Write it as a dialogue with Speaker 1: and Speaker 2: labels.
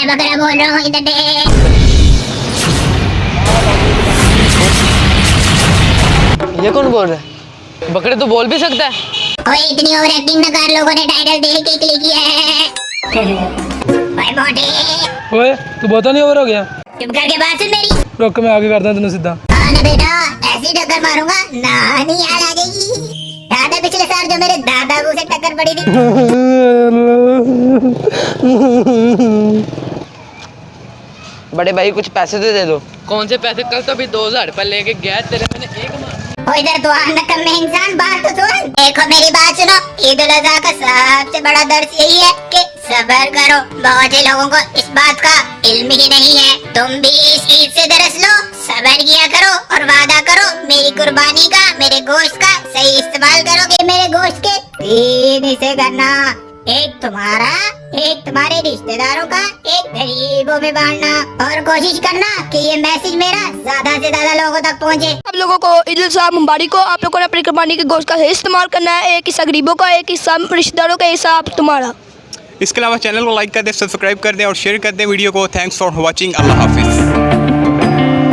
Speaker 1: मैं बकरा बोल रहा हूँ, इधर देख।
Speaker 2: ये कौन बोल रहा है? बकरे तो बोल भी सकता है।
Speaker 1: ओए इतनी ओवर एक्टिंग न कर, लोगों ने टाइटल देख के क्लिक किया है। भाई मोटे
Speaker 3: ओए तू बहुत नहीं ओवर हो गया।
Speaker 1: चुप करके बात सुन मेरी।
Speaker 3: रोक मैं आगे करता हूँ तेनों सीधा।
Speaker 1: हाँ ना बेटा, ऐसी टक्कर मारूंगा नानी याद आ जाएगी। याद है पिछले साल जो मेरे दादा से टक्कर पड़ी थी?
Speaker 2: बड़े भाई कुछ पैसे तो दे दो।
Speaker 4: कौन से पैसे? कल तो अभी 2000 रुपए लेके गया तेरे, मैंने एक मार।
Speaker 1: ओ इधर तो आना कम में इंसान, बात तो सुन। देखो मेरी बात सुनो, ईद उल अजहा का सबसे बड़ा दर्स यही है कि सब्र करो। बहुत से लोगों को इस बात का इल्म ही नहीं है। तुम भी इस ईद से दरस लो, सब्र किया करो और वादा करो मेरी कुर्बानी का, मेरे गोश्त का सही इस्तेमाल करोगे। मेरे गोश्त के 3 हिस्से करना, एक तुम्हारा, एक तुम्हारे रिश्तेदारों का, एक गरीबों में बांटना। और कोशिश करना कि ये मैसेज मेरा ज्यादा से ज्यादा लोगों तक पहुंचे।
Speaker 5: आप लोगों को ईद उल अज़हा मुबारक हो। आप लोगों ने अपनी कुर्बानी के गोश्त का सही इस्तेमाल करना है। एक हिस्सा गरीबों का, एक हिस्सा रिश्तेदारों का, हिस्सा तुम्हारा।
Speaker 6: इसके अलावा चैनल को लाइक कर दें, सब्सक्राइब कर दें और शेयर कर दें वीडियो को। Thanks for watching. अल्लाह हाफिज़।